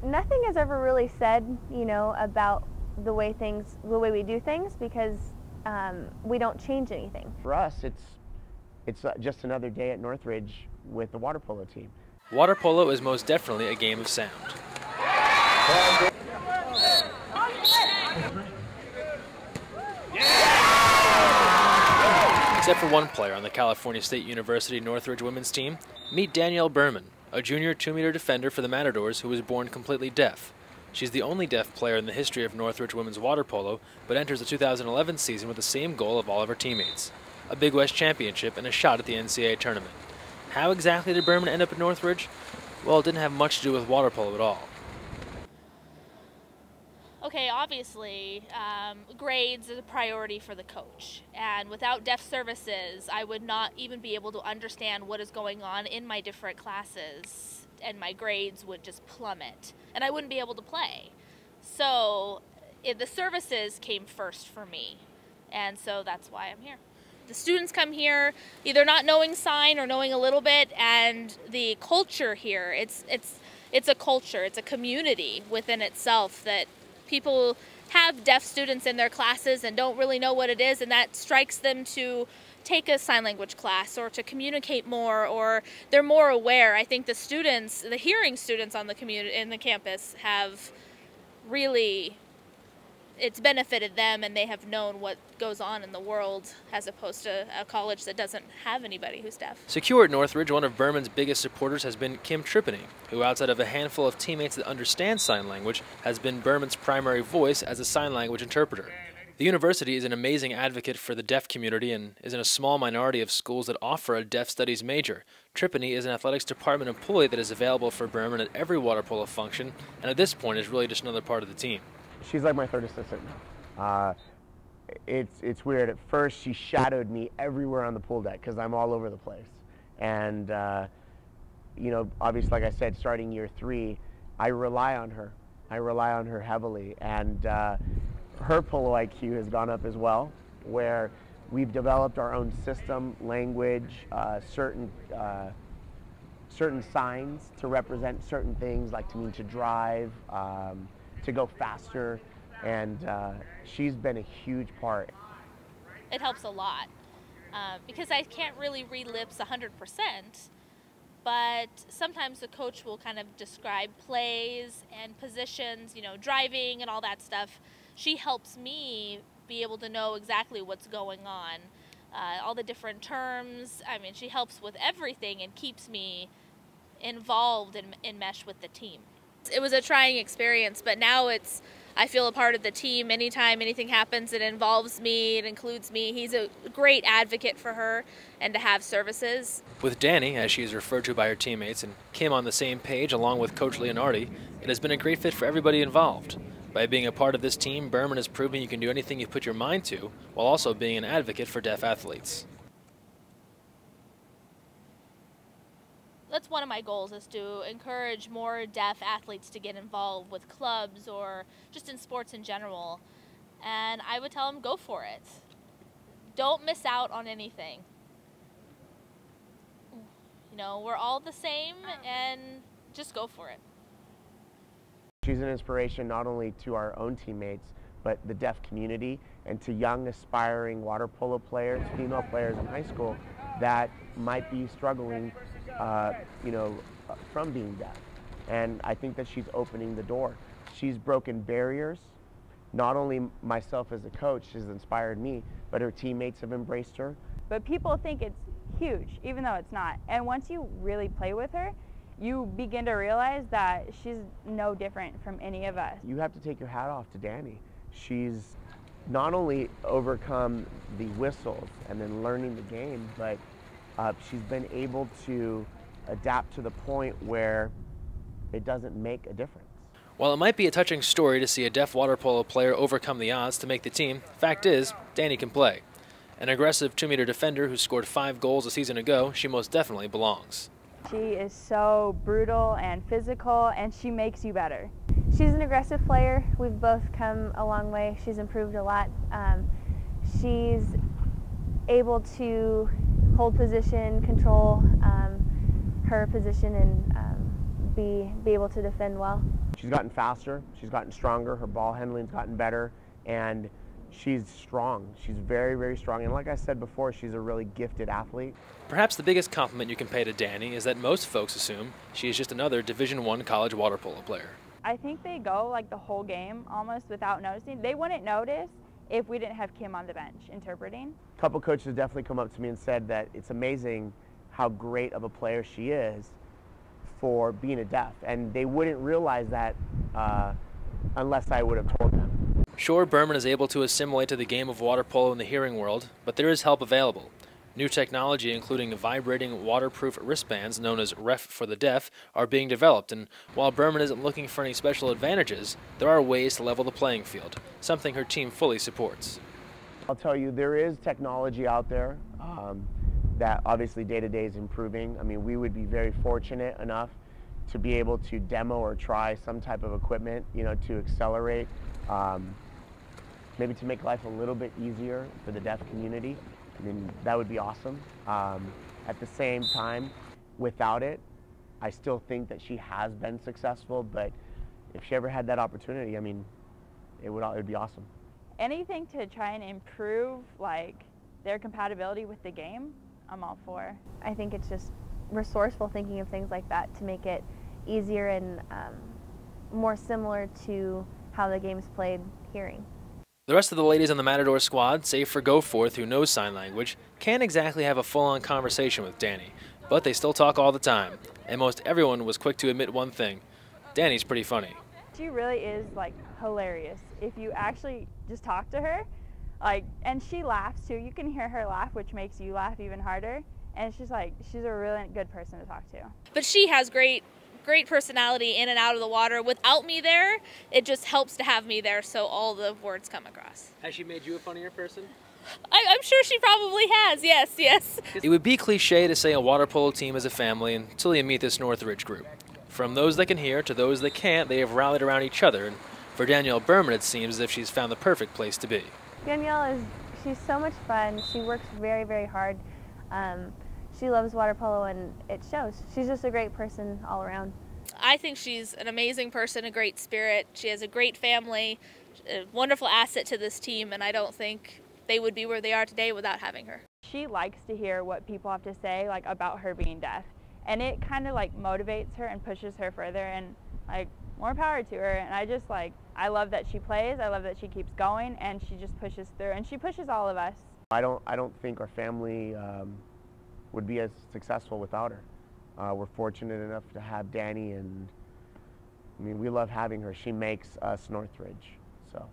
Nothing is ever really said, you know, about the way we do things, because we don't change anything. For us, it's just another day at Northridge with the water polo team. Water polo is most definitely a game of sound. Except for one player on the California State University Northridge women's team, meet Danielle Berman, a junior 2-meter defender for the Matadors who was born completely deaf. She's the only deaf player in the history of Northridge women's water polo, but enters the 2011 season with the same goal of all of her teammates: a Big West championship and a shot at the NCAA tournament. How exactly did Berman end up at Northridge? Well, it didn't have much to do with water polo at all. Okay, obviously, grades is a priority for the coach, and without deaf services, I would not even be able to understand what is going on in my different classes, and my grades would just plummet, and I wouldn't be able to play. So the services came first for me, and so that's why I'm here. The students come here either not knowing sign or knowing a little bit, and the culture here, it's a culture, it's a community within itself that people have deaf students in their classes and don't really know what it is, and that strikes them to take a sign language class or to communicate more, or they're more aware. I think the students, the hearing students on the campus have really, it's benefited them, and they have known what goes on in the world as opposed to a college that doesn't have anybody who's deaf. Secure at Northridge, one of Berman's biggest supporters has been Kim Tripany, who outside of a handful of teammates that understand sign language, has been Berman's primary voice as a sign language interpreter. The university is an amazing advocate for the deaf community and is in a small minority of schools that offer a deaf studies major. Tripany is an athletics department employee that is available for Berman at every water polo function, and at this point is really just another part of the team. She's like my third assistant now. It's weird. At first, she shadowed me everywhere on the pool deck because I'm all over the place. And, you know, obviously, like I said, starting year 3, I rely on her. I rely on her heavily. And her polo IQ has gone up as well, where we've developed our own system, language, certain signs to represent certain things, like to mean to drive, to go faster, and she's been a huge part. It helps a lot because I can't really read lips 100%, but sometimes the coach will kind of describe plays and positions, you know, driving and all that stuff. She helps me be able to know exactly what's going on, all the different terms. I mean, she helps with everything and keeps me involved and enmeshed with the team. It was a trying experience, but now I feel a part of the team. Anytime anything happens, it involves me, it includes me. He's a great advocate for her and to have services. With Danny, as she is referred to by her teammates, and Kim on the same page along with Coach Leonardi, it has been a great fit for everybody involved. By being a part of this team, Berman has proven you can do anything you put your mind to, while also being an advocate for deaf athletes. That's one of my goals, is to encourage more deaf athletes to get involved with clubs or just in sports in general. And I would tell them, go for it. Don't miss out on anything. You know, we're all the same, and just go for it. She's an inspiration not only to our own teammates, but the deaf community, and to young aspiring water polo players, female players in high school that might be struggling you know, from being deaf. And I think that she's opening the door. She's broken barriers. Not only myself as a coach has inspired me, but her teammates have embraced her. But people think it's huge, even though it's not. And once you really play with her, you begin to realize that she's no different from any of us. You have to take your hat off to Danny. She's not only overcome the whistles and then learning the game, but she's been able to adapt to the point where it doesn't make a difference. While it might be a touching story to see a deaf water polo player overcome the odds to make the team, fact is, Danny can play. An aggressive 2-meter defender who scored 5 goals a season ago, she most definitely belongs. She is so brutal and physical, and she makes you better. She's an aggressive player. We've both come a long way. She's improved a lot. She's able to hold position, control her position, and be able to defend well. She's gotten faster, she's gotten stronger, her ball handling's gotten better, and she's strong. She's very, very strong. And like I said before, she's a really gifted athlete. Perhaps the biggest compliment you can pay to Dani is that most folks assume she is just another Division I college water polo player. I think they go like the whole game almost without noticing. They wouldn't notice if we didn't have Kim on the bench interpreting. A couple coaches have definitely come up to me and said that it's amazing how great of a player she is for being a deaf, and they wouldn't realize that unless I would have told them. Sure, Berman is able to assimilate to the game of water polo in the hearing world, but there is help available. New technology, including vibrating waterproof wristbands known as Ref for the Deaf, are being developed, and while Berman isn't looking for any special advantages, there are ways to level the playing field, something her team fully supports. I'll tell you, there is technology out there that obviously day-to-day is improving. I mean, we would be very fortunate enough to be able to demo or try some type of equipment, you know, to accelerate, maybe to make life a little bit easier for the deaf community. I mean, that would be awesome. At the same time, without it, I still think that she has been successful, but if she ever had that opportunity, I mean, it would be awesome. Anything to try and improve like their compatibility with the game, I'm all for. I think it's just resourceful thinking of things like that to make it easier and more similar to how the game's played hearing. The rest of the ladies on the Matador squad, save for Goforth, who knows sign language, can't exactly have a full-on conversation with Dani, but they still talk all the time, and most everyone was quick to admit one thing: Dani's pretty funny. She really is like hilarious if you actually just talk to her, like, and she laughs too. You can hear her laugh, which makes you laugh even harder, and she's a really good person to talk to. But she has great personality in and out of the water. Without me there, it just helps to have me there so all the words come across. Has she made you a funnier person? I'm sure she probably has, yes. It would be cliche to say a water polo team is a family until you meet this Northridge group. From those that can hear to those that can't, they have rallied around each other, and for Danielle Berman it seems as if she's found the perfect place to be. Danielle she's so much fun. She works very, very hard. She loves water polo and it shows. She's just a great person all around. I think she's an amazing person, a great spirit. She has a great family, a wonderful asset to this team, and I don't think they would be where they are today without having her. She likes to hear what people have to say like about her being deaf, and it kind of like motivates her and pushes her further, and like more power to her. And I love that she plays, I love that she keeps going, and she just pushes through, and she pushes all of us. I don't think our family would be as successful without her. We're fortunate enough to have Dani, and I mean, we love having her. She makes us Northridge, so.